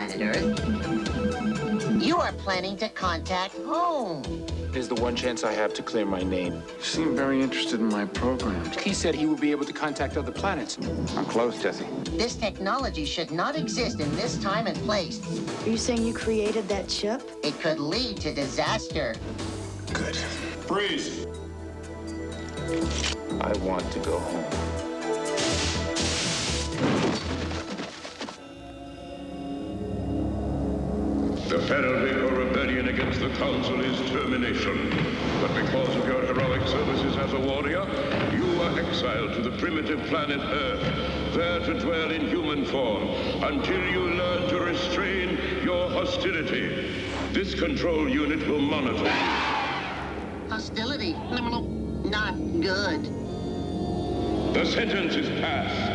planet Earth. You are planning to contact home. It is the one chance I have to clear my name. You seem very interested in my program. He said he would be able to contact other planets. I'm close, Jesse. This technology should not exist in this time and place. Are you saying you created that chip? It could lead to disaster. Good. Freeze! I want to go home. The penalty for rebellion against the Council is termination. But because of your heroic services as a warrior, you are exiled to the primitive planet Earth, there to dwell in human form until you learn to restrain your hostility. This control unit will monitor you. Hostility? Not good. The sentence is passed.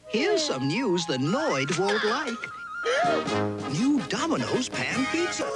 Here's some news the Noid won't like. New Domino's Pan Pizza.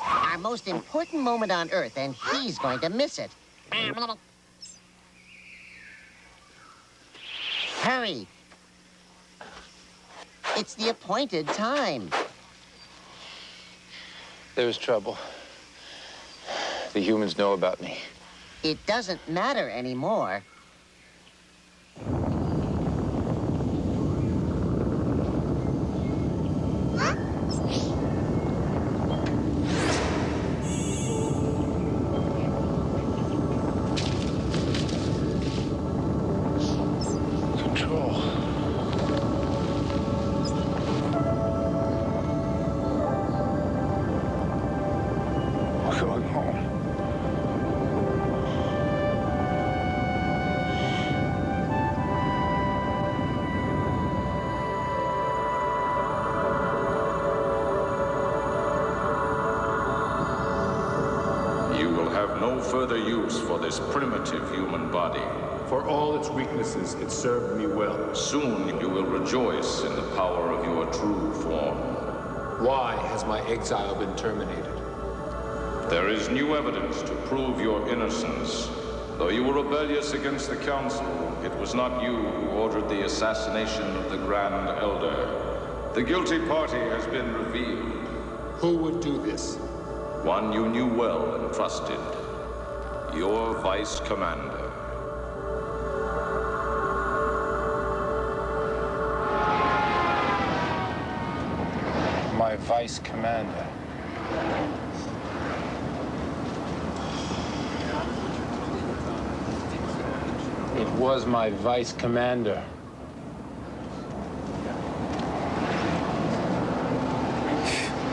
Our most important moment on Earth, and he's going to miss it. Hurry. It's the appointed time. There's trouble. The humans know about me. It doesn't matter anymore. no further use for this primitive human body. For all its weaknesses, it served me well. Soon you will rejoice in the power of your true form. Why has my exile been terminated? There is new evidence to prove your innocence. Though you were rebellious against the Council, it was not you who ordered the assassination of the Grand Elder. The guilty party has been revealed. Who would do this? One you knew well and trusted. Your Vice Commander. My Vice Commander. It was my Vice Commander.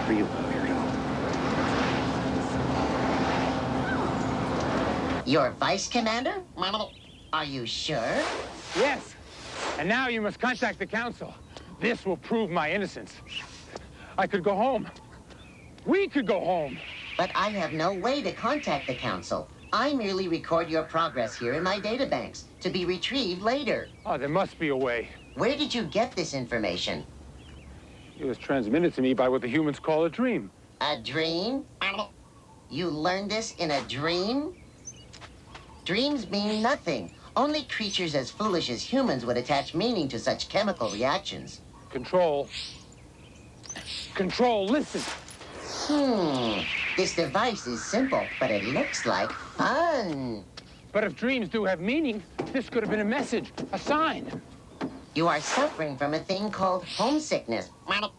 Real weirdo. Your vice commander? Are you sure? Yes. And now you must contact the Council. This will prove my innocence. I could go home. We could go home. But I have no way to contact the Council. I merely record your progress here in my databanks to be retrieved later. Oh, there must be a way. Where did you get this information? It was transmitted to me by what the humans call a dream. A dream? You learned this in a dream? Dreams mean nothing. Only creatures as foolish as humans would attach meaning to such chemical reactions. Control. Control, listen. This device is simple, but it looks like fun. But if dreams do have meaning, this could have been a message, a sign. You are suffering from a thing called homesickness.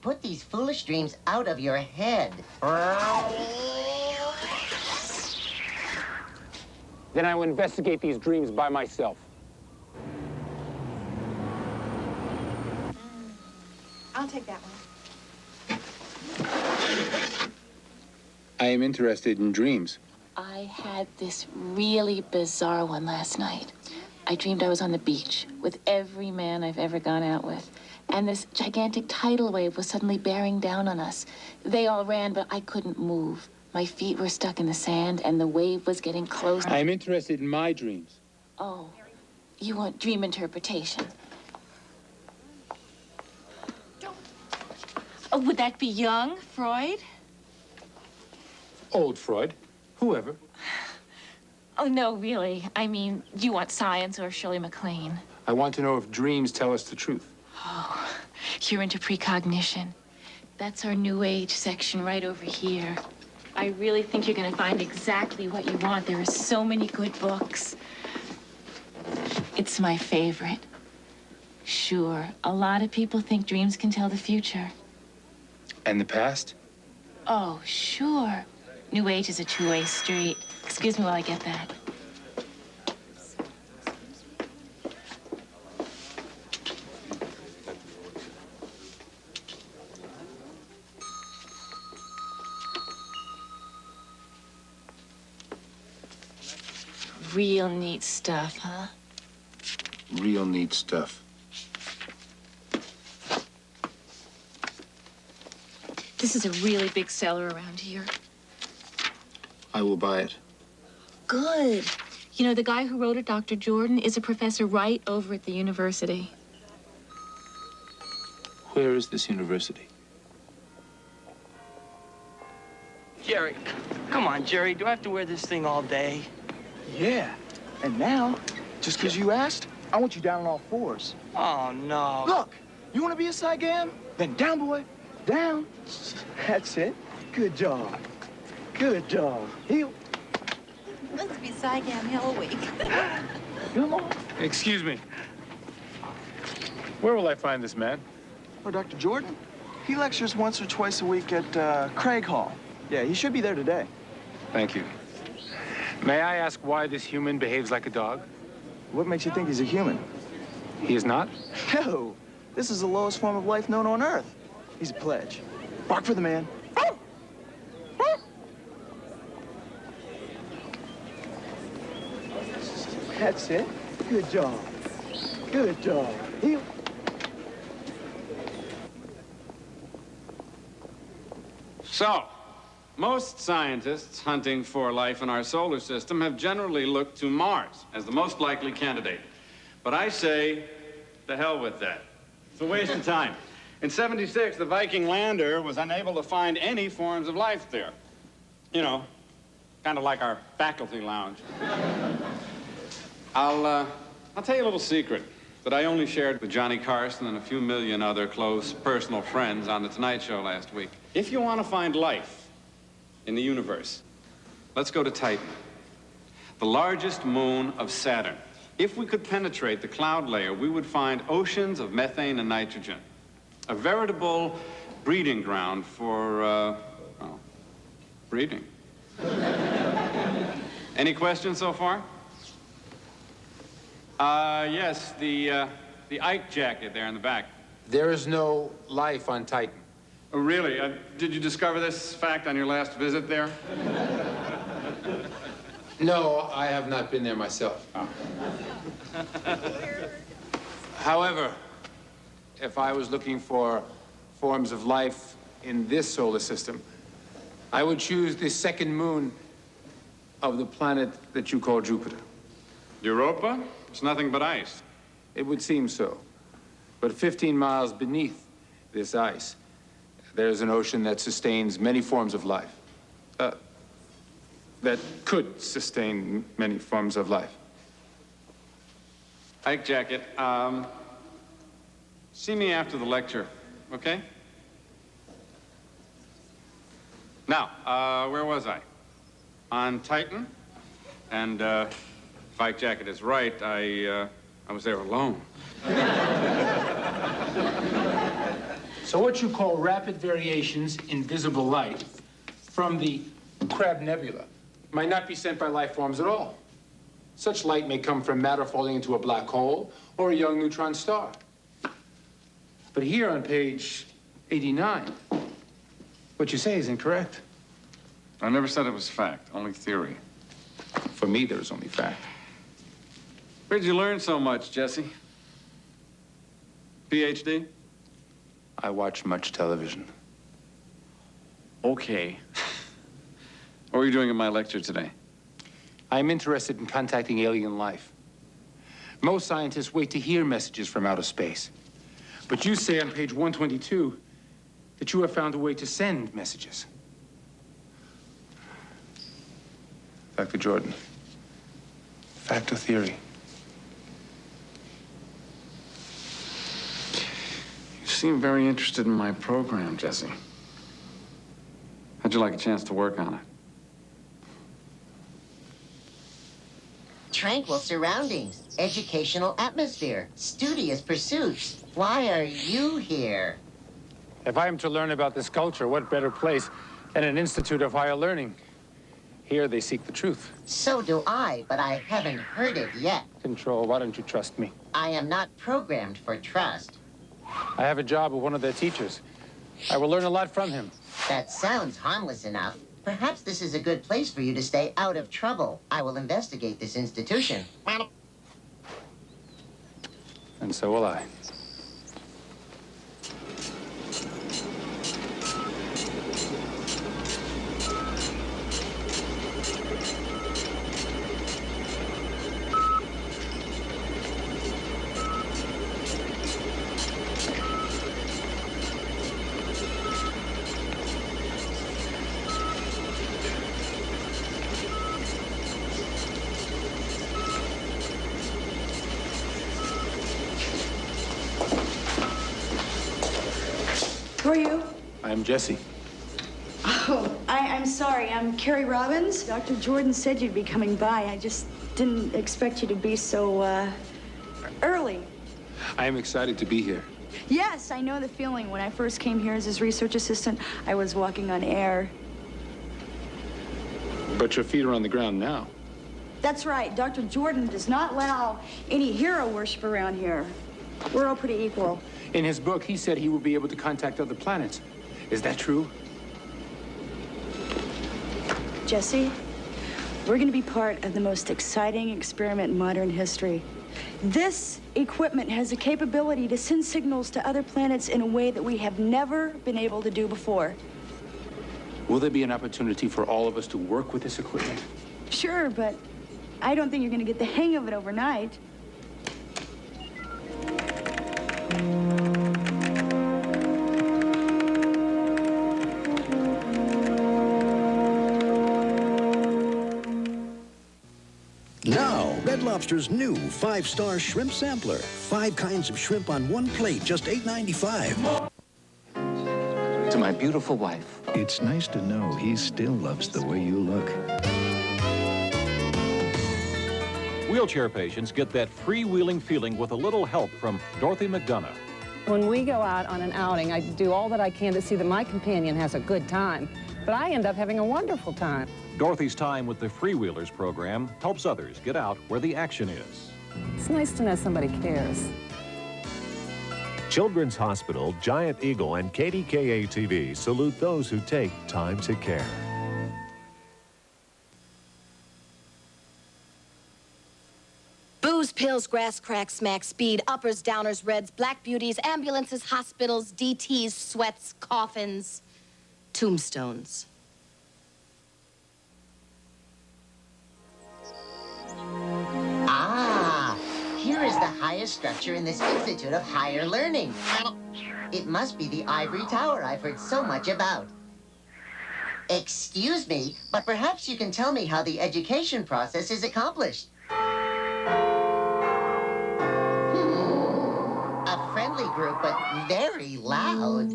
Put these foolish dreams out of your head. Then I will investigate these dreams by myself. I'll take that one. I am interested in dreams. I had this really bizarre one last night. I dreamed I was on the beach with every man I've ever gone out with. And this gigantic tidal wave was suddenly bearing down on us. They all ran, but I couldn't move. My feet were stuck in the sand, and the wave was getting closer. I am interested in my dreams. Oh, you want dream interpretation? Oh, would that be young, Freud? Old Freud. Whoever. Oh, no, really. I mean, do you want science or Shirley MacLaine? I want to know if dreams tell us the truth. Oh, you're into precognition. That's our New Age section right over here. I really think you're going to find exactly what you want. There are so many good books. It's my favorite. Sure, a lot of people think dreams can tell the future. And the past? Oh, sure. New Age is a two-way street. Excuse me while I get that. Real neat stuff, huh? Real neat stuff. This is a really big seller around here. I will buy it. Good. You know, the guy who wrote it, Dr. Jordan, is a professor right over at the university. Where is this university? Jerry, come on, Jerry. Do I have to wear this thing all day? Yeah. And now, just because you asked, I want you down on all fours. Oh, no. Look, you want to be a Saigon? Then down, boy. Down. That's it. Good dog. Good dog. Heel. Must be Saigon Hell Week. Come on. Excuse me. Where will I find this man? Oh, Dr. Jordan? He lectures once or twice a week at Craig Hall. Yeah, he should be there today. Thank you. May I ask why this human behaves like a dog? What makes you think he's a human? He is not? No. This is the lowest form of life known on Earth. He's a pledge. Bark for the man. That's it. Good dog. Good dog. Heel. So, Most scientists hunting for life in our solar system have generally looked to Mars as the most likely candidate. But I say, the hell with that. It's a waste of time. In '76, the Viking lander was unable to find any forms of life there. You know, kind of like our faculty lounge. I'll tell you a little secret that I only shared with Johnny Carson and a few million other close personal friends on The Tonight Show last week. If you want to find life in the universe, let's go to Titan, the largest moon of Saturn. If we could penetrate the cloud layer, we would find oceans of methane and nitrogen. A veritable breeding ground for, well, breeding. Any questions so far? Yes, the Ike jacket there in the back. There is no life on Titan. Oh, really? Did you discover this fact on your last visit there? No, I have not been there myself. Oh. However, if I was looking for forms of life in this solar system, I would choose the second moon of the planet that you call Jupiter. Europa? It's nothing but ice. It would seem so. But 15 miles beneath this ice, there's an ocean that sustains many forms of life. That could sustain many forms of life. Ike jacket, see me after the lecture, okay? Now, where was I? On Titan? And, if Ike jacket is right, I was there alone. So what you call rapid variations in visible light from the Crab Nebula might not be sent by life forms at all. Such light may come from matter falling into a black hole or a young neutron star. But here on page 89, what you say is incorrect. I never said it was fact, only theory. For me, there is only fact. Where'd you learn so much, Jesse? PhD? I watch much television. Okay. What were you doing at my lecture today? I'm interested in contacting alien life. Most scientists wait to hear messages from outer space. But you say on page 122 that you have found a way to send messages. Dr. Jordan, fact or theory? You seem very interested in my program, Jesse. How'd you like a chance to work on it? Tranquil surroundings, educational atmosphere, studious pursuits. Why are you here? If I am to learn about this culture, what better place than an institute of higher learning? Here they seek the truth. So do I, but I haven't heard it yet. Control, why don't you trust me? I am not programmed for trust. I have a job with one of their teachers. I will learn a lot from him. That sounds harmless enough. Perhaps this is a good place for you to stay out of trouble. I will investigate this institution. And so will I. Who are you? I'm Jesse. Oh, I'm sorry. I'm Carrie Robbins. Dr. Jordan said you'd be coming by. I just didn't expect you to be so, early. I am excited to be here. Yes, I know the feeling. When I first came here as his research assistant, I was walking on air. But your feet are on the ground now. That's right. Dr. Jordan does not allow any hero worship around here. We're all pretty equal. In his book, he said he will be able to contact other planets. Is that true? Jesse, we're going to be part of the most exciting experiment in modern history. This equipment has the capability to send signals to other planets in a way that we have never been able to do before. Will there be an opportunity for all of us to work with this equipment? Sure, but I don't think you're going to get the hang of it overnight. Now, Red Lobster's new 5-star shrimp sampler. 5 kinds of shrimp on one plate, just $8.95. To my beautiful wife. It's nice to know he still loves the way you look. Wheelchair patients get that freewheeling feeling with a little help from Dorothy McDonough. When we go out on an outing, I do all that I can to see that my companion has a good time, but I end up having a wonderful time. Dorothy's time with the Freewheelers program helps others get out where the action is. It's nice to know somebody cares. Children's Hospital, Giant Eagle, and KDKA-TV salute those who take time to care. Booze, pills, grass, crack, smack, speed, uppers, downers, reds, black beauties, ambulances, hospitals, DTs, sweats, coffins, tombstones. Ah, here is the highest structure in this Institute of Higher Learning. It must be the Ivory Tower I've heard so much about. Excuse me, but perhaps you can tell me how the education process is accomplished. A friendly group, but very loud.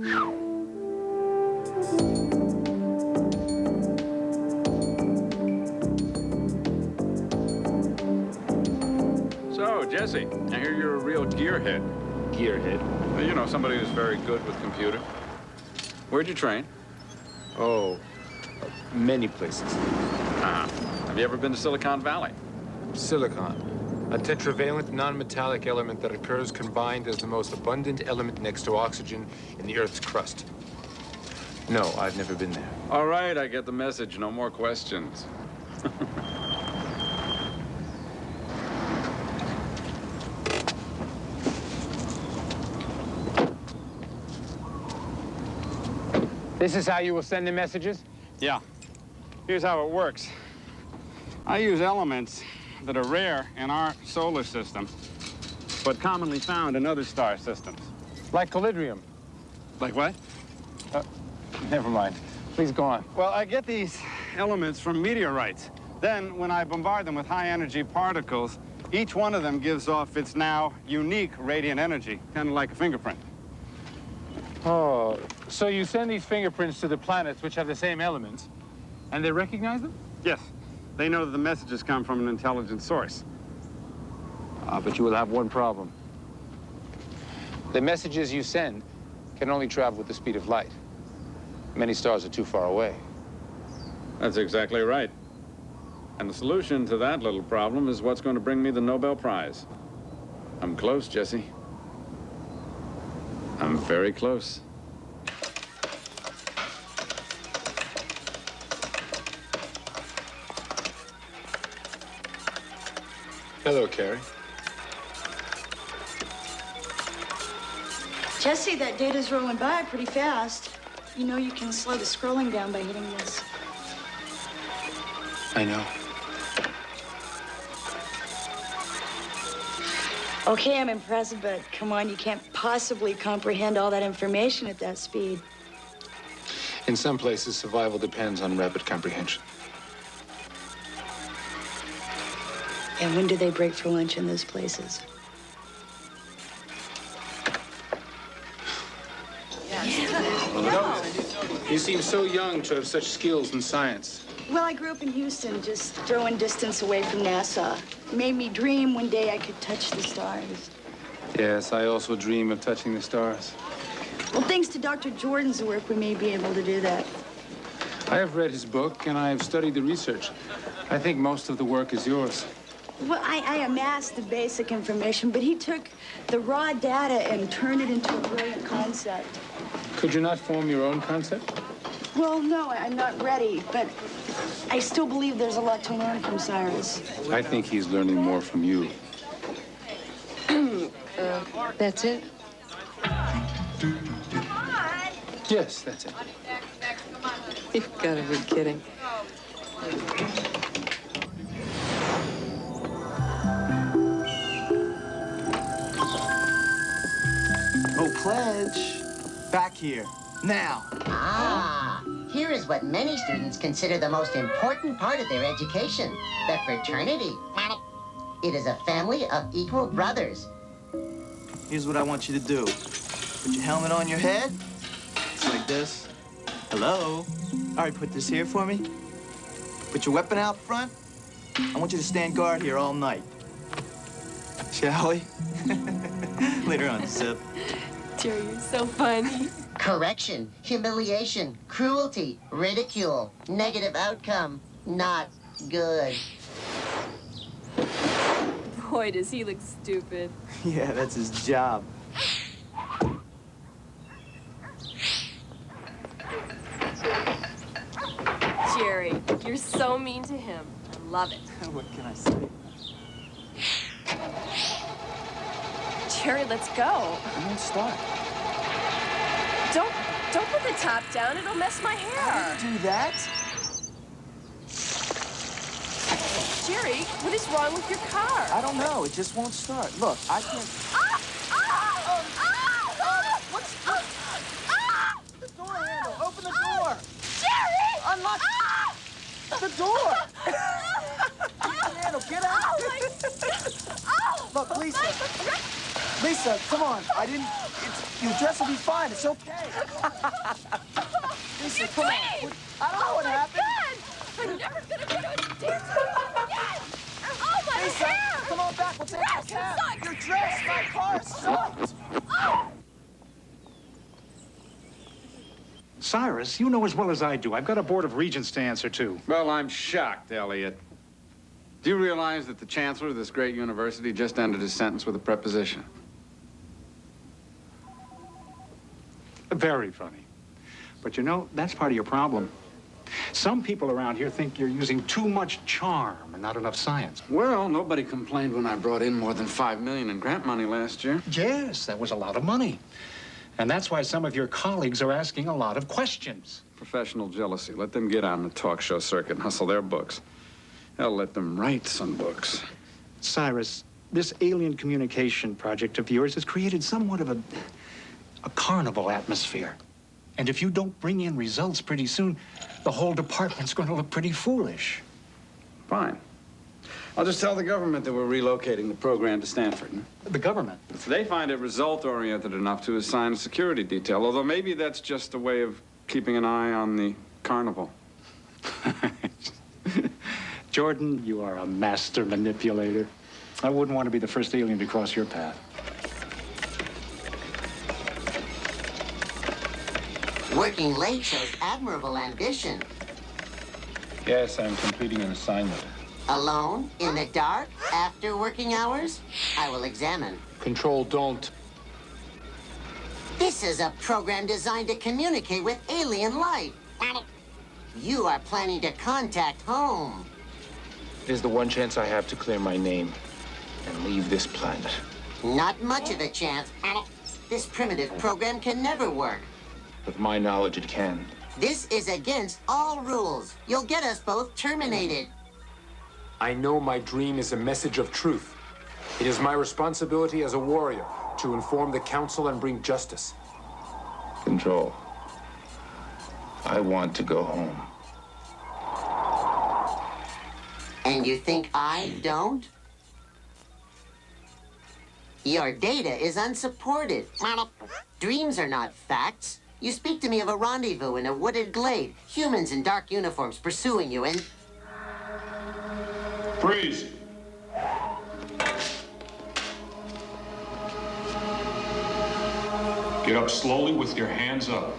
So, Jesse, I hear you're a real gearhead. Gearhead? Well, you know, somebody who's very good with computers. Where'd you train? Oh, many places. Have you ever been to Silicon Valley? Silicon, a tetravalent non-metallic element that occurs combined as the most abundant element next to oxygen in the Earth's crust. No, I've never been there. All right, I get the message. No more questions. This is how you will send the messages? Yeah. Here's how it works. I use elements that are rare in our solar system, but commonly found in other star systems. Like collyrium. Like what? Never mind. Please go on. Well, I get these elements from meteorites. Then, when I bombard them with high-energy particles, each one of them gives off its now unique radiant energy, kind of like a fingerprint. Oh, so you send these fingerprints to the planets which have the same elements, and they recognize them? Yes. They know that the messages come from an intelligent source. But you will have one problem. The messages you send can only travel with the speed of light. Many stars are too far away. That's exactly right. And the solution to that little problem is what's going to bring me the Nobel Prize. I'm close, Jesse. I'm very close. Hello, Carrie. Jesse, that data's rolling by pretty fast. You know you can slow the scrolling down by hitting this. I know. Okay, I'm impressed, but come on, you can't possibly comprehend all that information at that speed. In some places, survival depends on rapid comprehension. And when do they break for lunch in those places? You seem so young to have such skills in science. Well, I grew up in Houston, just throwing distance away from NASA. It made me dream one day I could touch the stars. Yes, I also dream of touching the stars. Well, thanks to Dr. Jordan's work, we may be able to do that. I have read his book, and I have studied the research. I think most of the work is yours. Well, I amassed the basic information, but he took the raw data and turned it into a brilliant concept. Could you not form your own concept? Well, no, I'm not ready, but I still believe there's a lot to learn from Cyrus. I think he's learning more from you. That's it? Yes, that's it. You've got to be kidding. Oh, pledge. Back here. Now. Ah, here is what many students consider the most important part of their education, the fraternity. It is a family of equal brothers. Here's what I want you to do. Put your helmet on your head. It's like this. Hello? All right, put this here for me. Put your weapon out front. I want you to stand guard here all night. Shall we? Later on, Zip. Jerry, you're so funny. Correction, humiliation, cruelty, ridicule, negative outcome, not good. Boy, does he look stupid. Yeah, that's his job. Jerry, you're so mean to him. I love it. What can I say? Jerry, let's go. We won't start. Don't put the top down. It'll mess my hair. I didn't do that. Jerry, what is wrong with your car? I don't know. It just won't start. Look, I can't... The door handle. Open the door. Jerry! Unlock the door. Use the handle. Get out. Look, Lisa. Lisa, come on. Your dress will be fine. It's okay. Lisa, come on. I don't know what happened. I'm never gonna be able to dance again! Oh, my Lisa, hair! come on back. We'll take a cab. Your dress, my car, sucked. Cyrus, you know as well as I do, I've got a Board of Regents to answer to. Well, I'm shocked, Elliot. Do you realize that the chancellor of this great university just ended his sentence with a preposition? Very funny. But you know, that's part of your problem. Some people around here think you're using too much charm and not enough science. Well, nobody complained when I brought in more than $5 million in grant money last year. Yes, that was a lot of money. And that's why some of your colleagues are asking a lot of questions. Professional jealousy. Let them get on the talk show circuit and hustle their books. I'll let them write some books. Cyrus, this alien communication project of yours has created somewhat of a carnival atmosphere. And if you don't bring in results pretty soon, the whole department's going to look pretty foolish. Fine. I'll just tell the government that we're relocating the program to Stanford. The government? If they find it result-oriented enough to assign a security detail, although maybe that's just a way of keeping an eye on the carnival. Jordan, you are a master manipulator. I wouldn't want to be the first alien to cross your path. Working late shows admirable ambition. Yes, I'm completing an assignment. Alone, in the dark, after working hours? I will examine. Control, don't. This is a program designed to communicate with alien life. You are planning to contact home. It is the one chance I have to clear my name and leave this planet. Not much of a chance. This primitive program can never work. With my knowledge, it can. This is against all rules. You'll get us both terminated. I know my dream is a message of truth. It is my responsibility as a warrior to inform the council and bring justice. Control. I want to go home. And you think I don't? Your data is unsupported. Dreams are not facts. You speak to me of a rendezvous in a wooded glade, humans in dark uniforms pursuing you, and... Freeze! Get up slowly with your hands up.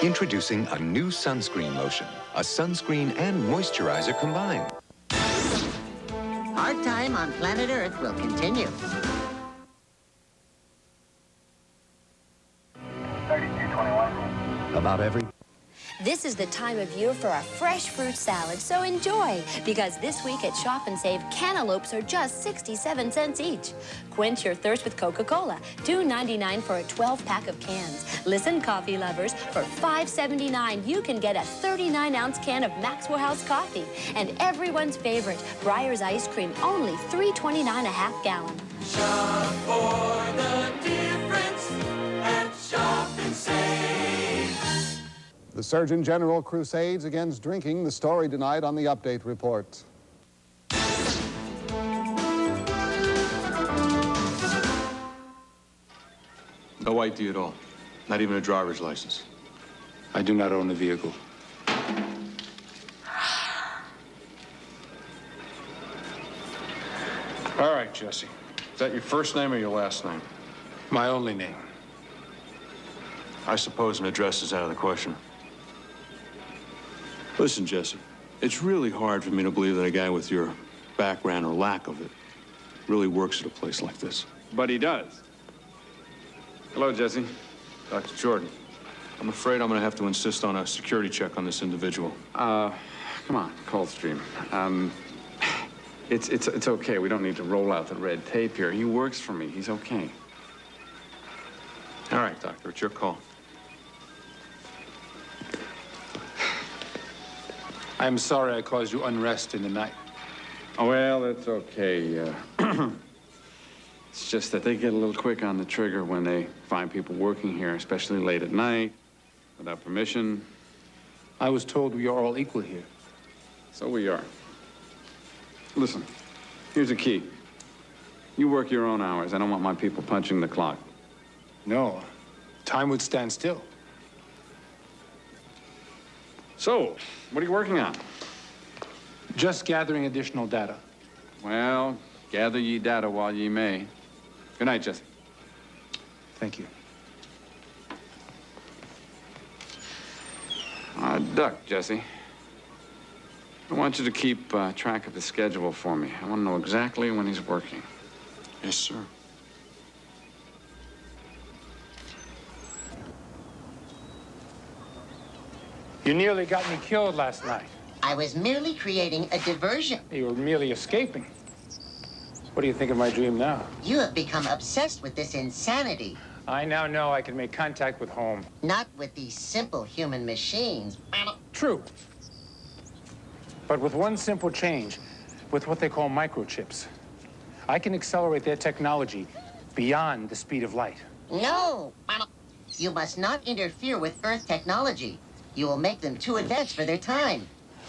Introducing a new sunscreen lotion. A sunscreen and moisturizer combined. Our time on planet Earth will continue. 3221. About every... This is the time of year for a fresh fruit salad, so enjoy. Because this week at Shop and Save, cantaloupes are just 67 cents each. Quench your thirst with Coca-Cola, $2.99 for a 12-pack of cans. Listen, coffee lovers, for $5.79, you can get a 39-ounce can of Maxwell House coffee. And everyone's favorite, Breyer's ice cream, only $3.29 a half gallon. Shop for the difference at Shop and Save. The Surgeon General crusades against drinking, the story tonight on the Update Report. No ID at all. Not even a driver's license. I do not own a vehicle. All right, Jesse. Is that your first name or your last name? My only name. I suppose an address is out of the question. Listen, Jesse, it's really hard for me to believe that a guy with your background or lack of it really works at a place like this. But he does. Hello, Jesse. Dr. Jordan, I'm afraid I'm going to have to insist on a security check on this individual. Come on, Coldstream. It's okay. We don't need to roll out the red tape here. He works for me. He's okay. All right, Doctor, it's your call. I'm sorry I caused you unrest in the night. Oh, well, it's okay. It's just that they get a little quick on the trigger when they find people working here, especially late at night, without permission. I was told we are all equal here. So we are. Listen, here's a key. You work your own hours. I don't want my people punching the clock. No, time would stand still. So, what are you working on? Just gathering additional data. Well, gather ye data while ye may. Good night, Jesse. Thank you. Duck, Jesse. I want you to keep track of his schedule for me. I want to know exactly when he's working. Yes, sir. You nearly got me killed last night. I was merely creating a diversion. You were merely escaping. What do you think of my dream now? You have become obsessed with this insanity. I now know I can make contact with home. Not with these simple human machines. True. But with one simple change, with what they call microchips, I can accelerate their technology beyond the speed of light. No! You must not interfere with Earth technology. You will make them too advanced for their time.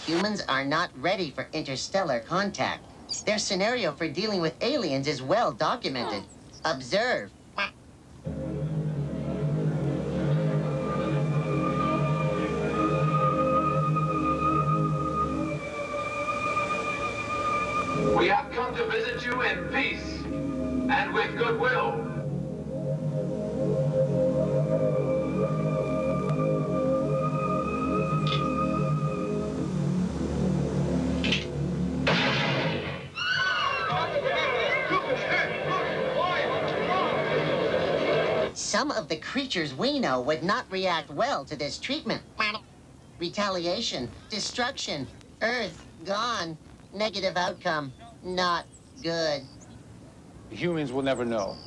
Humans are not ready for interstellar contact. Their scenario for dealing with aliens is well documented. Observe. We have come to visit you in peace and with goodwill. Some of the creatures we know would not react well to this treatment. Retaliation, destruction, Earth gone, negative outcome, not good. The humans will never know.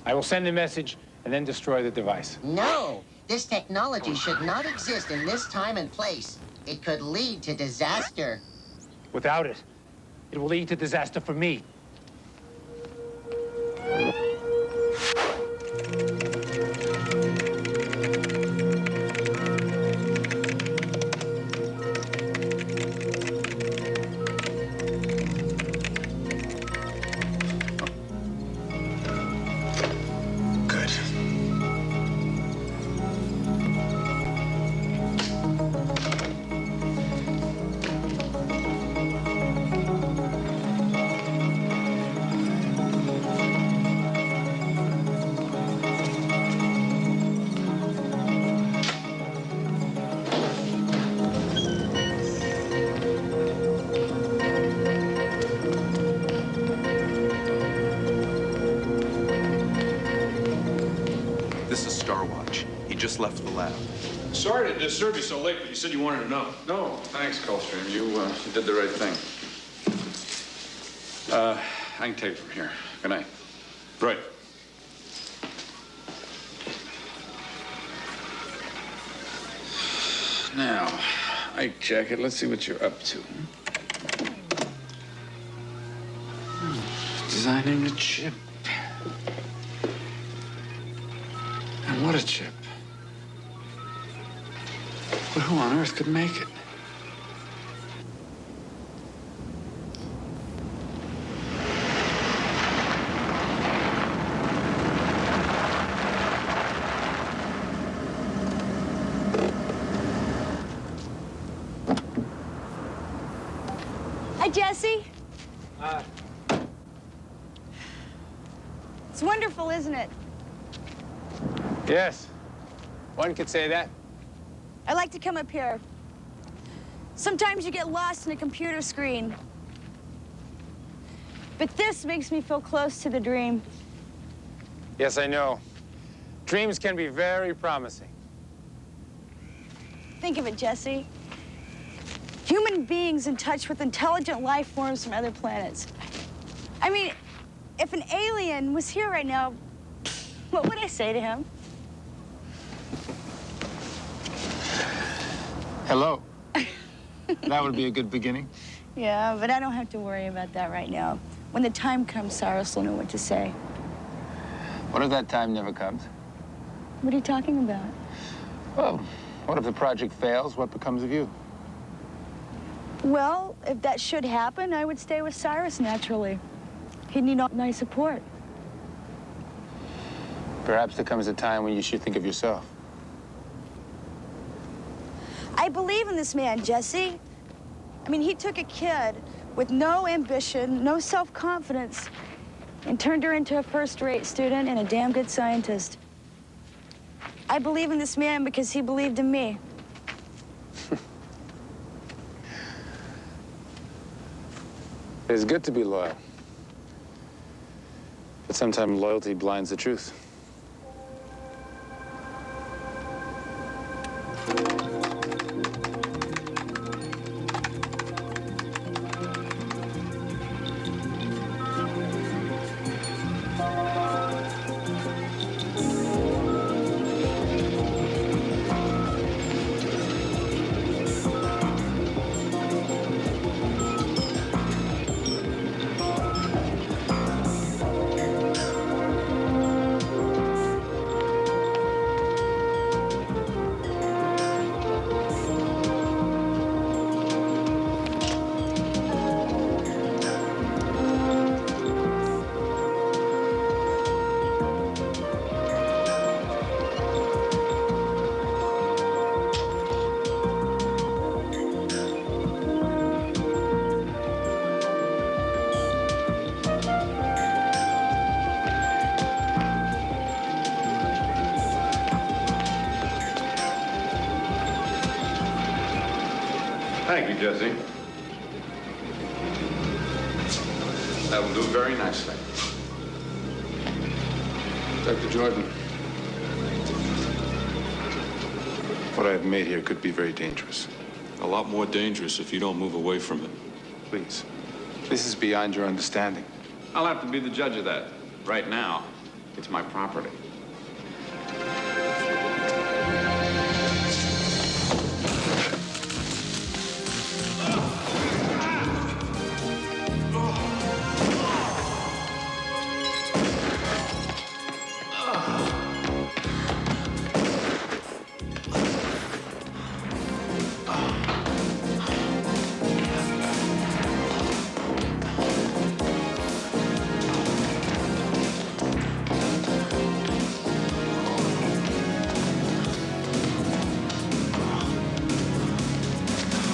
I will send a message and then destroy the device. No, this technology should not exist in this time and place. It could lead to disaster. Without it, it will lead to disaster for me. just left the lab. Sorry to disturb you so late, but you said you wanted to know. No, thanks, Coldstream. You did the right thing. I can take it from here. Good night. Right. Now, Ike Jacket, let's see what you're up to. Designing a chip. And what a chip. But who on earth could make it? Hi, Jesse. It's wonderful, isn't it? Yes, one could say that. I like to come up here. Sometimes you get lost in a computer screen. But this makes me feel close to the dream. Yes, I know. Dreams can be very promising. Think of it, Jesse. Human beings in touch with intelligent life forms from other planets. I mean, if an alien was here right now, what would I say to him? Hello. That would be a good beginning. Yeah, but I don't have to worry about that right now. When the time comes, Cyrus will know what to say. What if that time never comes? What are you talking about? Well, what if the project fails? What becomes of you? Well, if that should happen, I would stay with Cyrus naturally. He'd need all my support. Perhaps there comes a time when you should think of yourself. I believe in this man, Jesse. I mean, he took a kid with no ambition, no self-confidence, and turned her into a first-rate student and a damn good scientist. I believe in this man because he believed in me. It's good to be loyal. But sometimes loyalty blinds the truth. Thank you, Jesse. That will do very nicely. Dr. Jordan, what I've made here could be very dangerous. A lot more dangerous if you don't move away from it. Please. This is beyond your understanding. I'll have to be the judge of that. Right now, it's my property.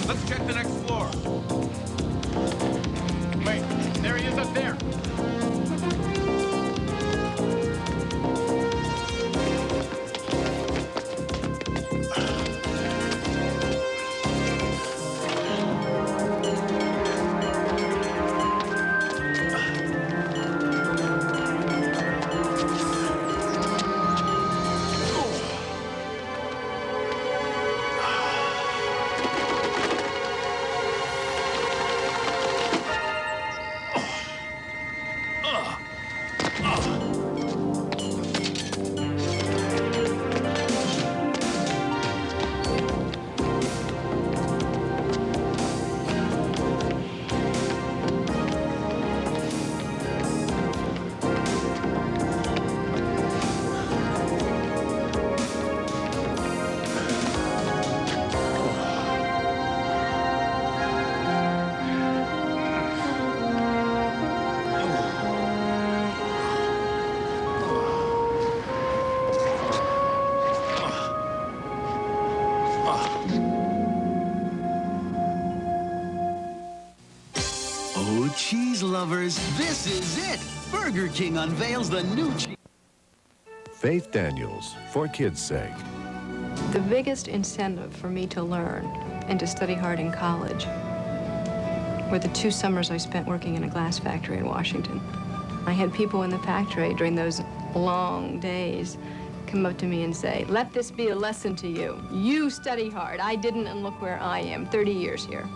Let's check the next floor. Wait, there he is up there. cheese lovers, this is it. Burger King unveils the new cheese. Faith Daniels, for kids' sake. The biggest incentive for me to learn and to study hard in college were the 2 summers I spent working in a glass factory in Washington. I had people in the factory during those long days come up to me and say, "Let this be a lesson to you. You study hard. I didn't, and look where I am, 30 years here."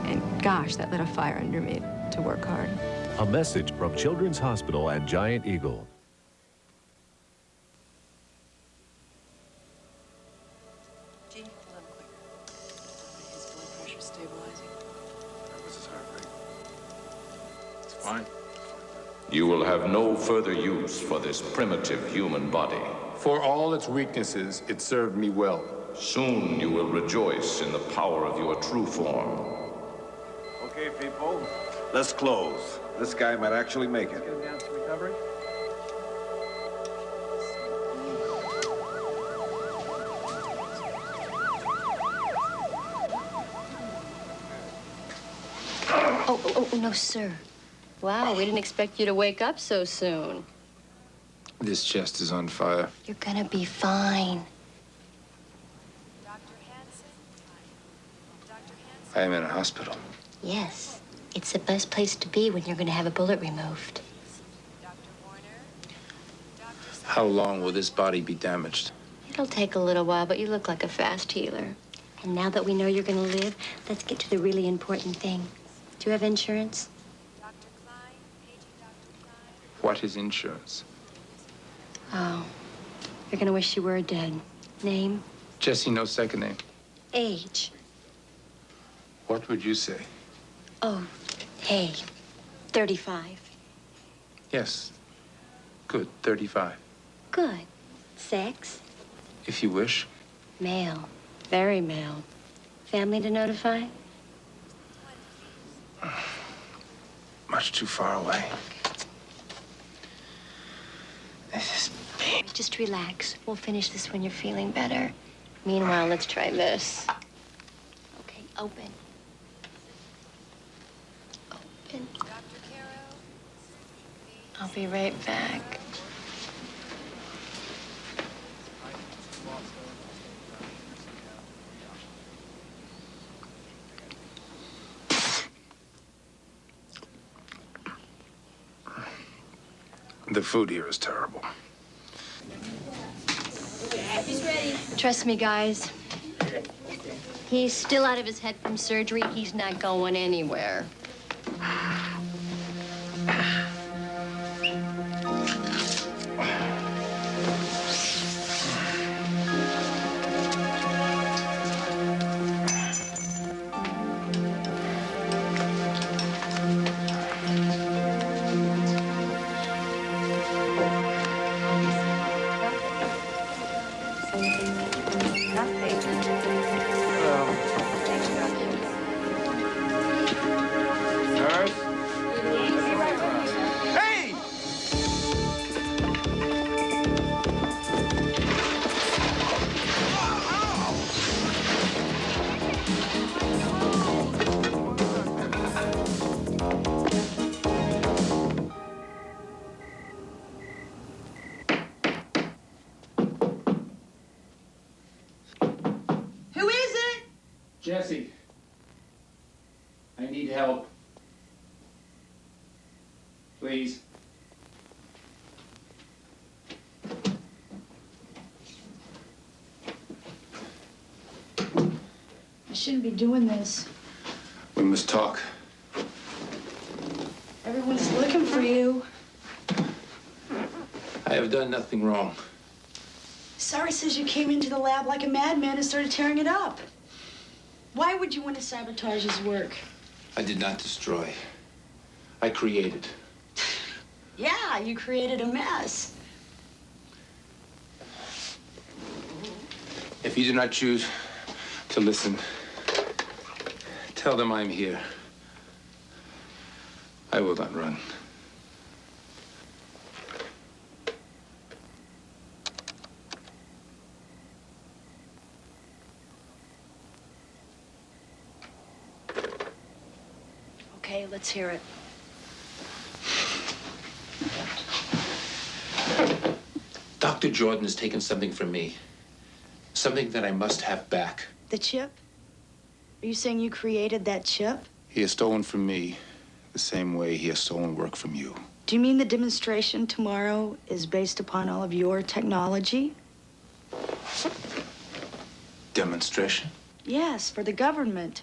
And gosh, that lit a fire under me to work hard. A message from Children's Hospital and Giant Eagle. Fine. You will have no further use for this primitive human body. For all its weaknesses, it served me well. Soon you will rejoice in the power of your true form. Okay, people, let's close. This guy might actually make it. Get him down to recovery. Oh, no, sir. Wow, we didn't expect you to wake up so soon. This chest is on fire. You're gonna be fine. I am in a hospital. Yes, it's the best place to be when you're gonna have a bullet removed. How long will this body be damaged? It'll take a little while, but you look like a fast healer. And now that we know you're gonna live, let's get to the really important thing. Do you have insurance? What is insurance? Oh, you're gonna wish you were dead. Name? Jesse, no second name. Age? What would you say? Oh, hey, 35. Yes. Good, 35. Good. Sex? If you wish. Male. Very male. Family to notify? Much too far away. Just relax. We'll finish this when you're feeling better. Meanwhile, let's try this. Okay, open. Open. I'll be right back. The food here is terrible. He's ready. Trust me, guys. He's still out of his head from surgery. He's not going anywhere. Jesse, I need help. Please. I shouldn't be doing this. We must talk. Everyone's looking for you. I have done nothing wrong. Sarah says you came into the lab like a madman and started tearing it up. Why would you want to sabotage his work? I did not destroy. I created. Yeah, you created a mess. If you do not choose to listen, tell them I'm here. I will not run. Okay, let's hear it. Dr. Jordan has taken something from me. Something that I must have back. The chip? Are you saying you created that chip? He has stolen from me the same way he has stolen work from you. Do you mean the demonstration tomorrow is based upon all of your technology? Demonstration? Yes, for the government.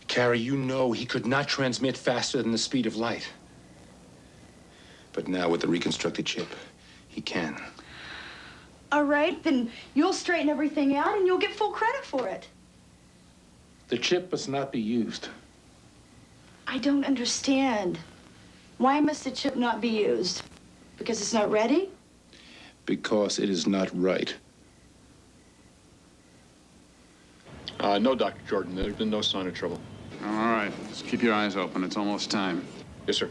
Carrie, you know he could not transmit faster than the speed of light. But now with the reconstructed chip, he can. All right, then you'll straighten everything out and you'll get full credit for it. The chip must not be used. I don't understand. Why must the chip not be used? Because it's not ready? Because it is not right. No, Dr. Jordan. There's been no sign of trouble. All right. Just keep your eyes open. It's almost time. Yes, sir.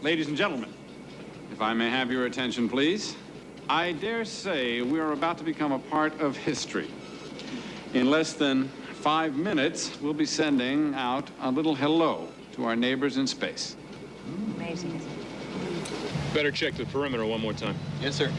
Ladies and gentlemen, if I may have your attention, please. I dare say we are about to become a part of history. In less than 5 minutes, we'll be sending out a little hello to our neighbors in space. Amazing. Better check the perimeter one more time. Yes, sir.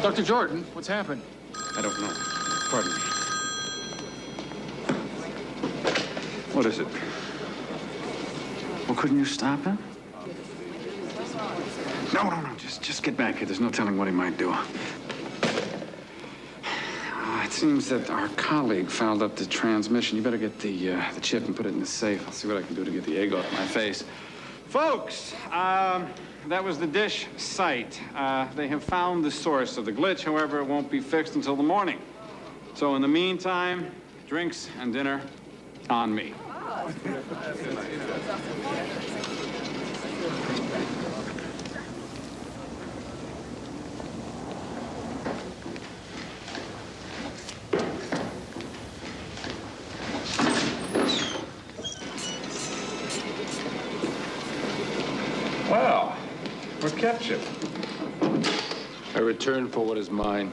Dr. Jordan, what's happened? I don't know. Pardon me. What is it? Well, couldn't you stop him? No. Just get back here. There's no telling what he might do. It seems that our colleague fouled up the transmission. You better get the chip and put it in the safe. I'll see what I can do to get the egg off my face. Folks, that was the dish site. They have found the source of the glitch. However, it won't be fixed until the morning. So in the meantime, drinks and dinner on me. chip. I return for what is mine.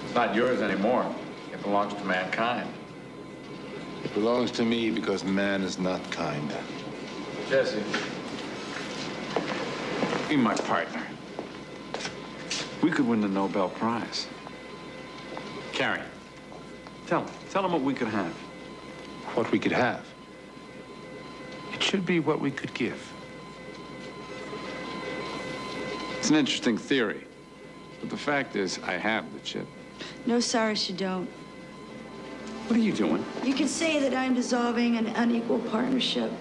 It's not yours anymore. It belongs to mankind. It belongs to me because man is not kind. Jesse, be my partner. We could win the Nobel Prize. Carrie, tell him what we could have. What we could have? It should be what we could give. It's an interesting theory, but the fact is, I have the chip. No, Cyrus, you don't. What are you doing? You could say that I'm dissolving an unequal partnership.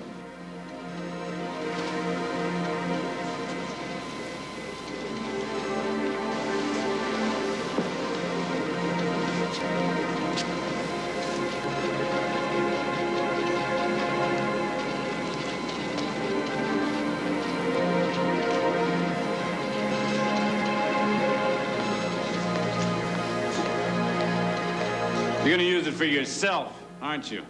You're gonna use it for yourself, aren't you?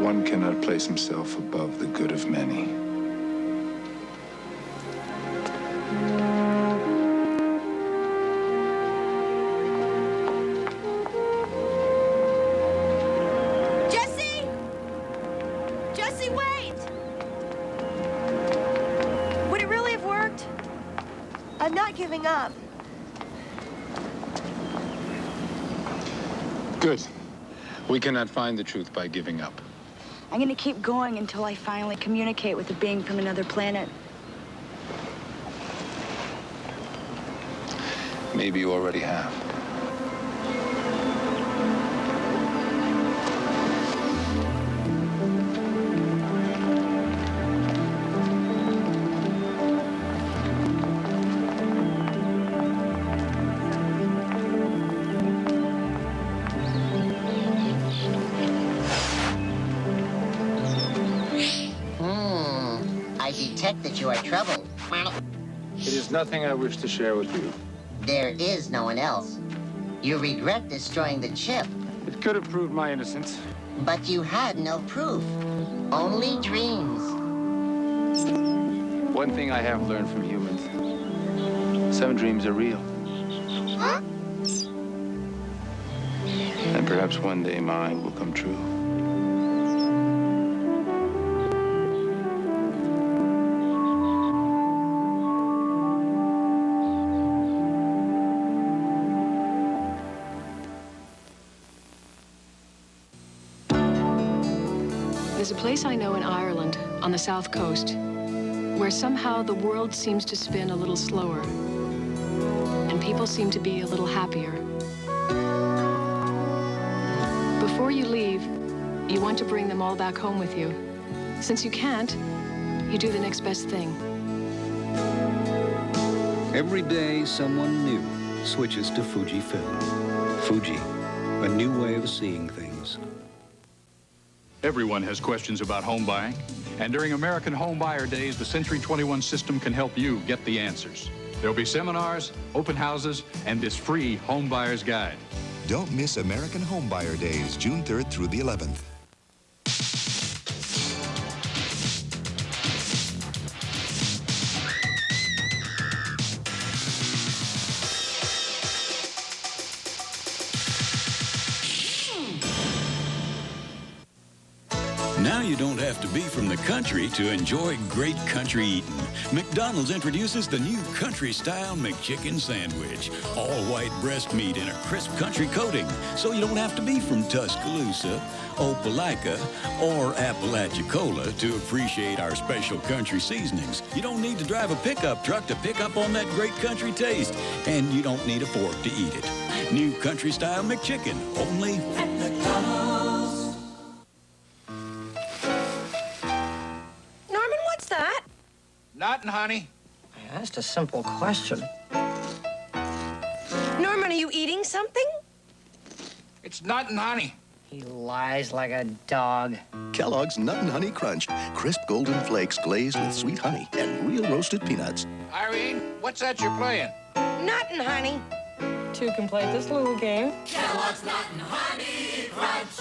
One cannot place himself above the good of many. Jesse! Jesse, wait! Would it really have worked? I'm not giving up. Good. We cannot find the truth by giving up. I'm gonna keep going until I finally communicate with a being from another planet. Maybe you already have. I detect that you are troubled. It is nothing I wish to share with you. There is no one else. You regret destroying the chip. It could have proved my innocence. But you had no proof. Only dreams. One thing I have learned from humans. Some dreams are real. Huh? And perhaps one day mine will come true. There's a place I know in Ireland, on the south coast, where somehow the world seems to spin a little slower, and people seem to be a little happier. Before you leave, you want to bring them all back home with you. Since you can't, you do the next best thing. Every day, someone new switches to Fujifilm. Fuji, a new way of seeing things. Everyone has questions about home buying, and during American Home Buyer Days, the Century 21 system can help you get the answers. There'll be seminars, open houses, and this free home buyer's guide. Don't miss American Home Buyer Days, June 3rd through the 11th. Now you don't have to be from the country to enjoy great country eating. McDonald's introduces the new country-style McChicken sandwich. All white breast meat in a crisp country coating, so you don't have to be from Tuscaloosa, Opelika, or Apalachicola to appreciate our special country seasonings. You don't need to drive a pickup truck to pick up on that great country taste, and you don't need a fork to eat it. New country-style McChicken, only at McDonald's. Nothing, honey. I asked a simple question. Norman, are you eating something? It's nut and honey. He lies like a dog. Kellogg's Nut and Honey Crunch. Crisp golden flakes glazed with sweet honey and real roasted peanuts. Irene, what's that you're playing? Nut and honey. Two can play this little game. Kellogg's Nut and Honey Crunch.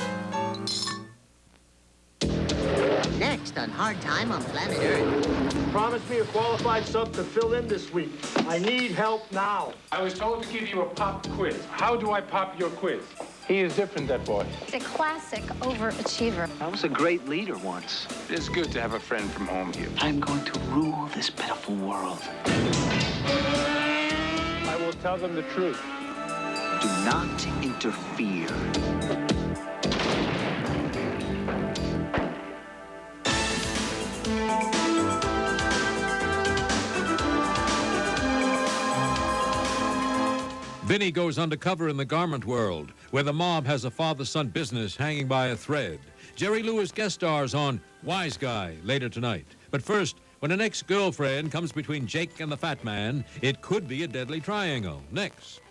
Next on Hard Time on Planet Earth. Promise me a qualified sub to fill in this week. I need help now. I was told to give you a pop quiz. How do I pop your quiz? He is different, that boy. He's a classic overachiever. I was a great leader once. It is good to have a friend from home here. I'm going to rule this pitiful world. I will tell them the truth. Do not interfere. Vinny goes undercover in the garment world, where the mob has a father-son business hanging by a thread. Jerry Lewis guest stars on Wise Guy later tonight. But first, when an ex-girlfriend comes between Jake and the fat man, it could be a deadly triangle. Next.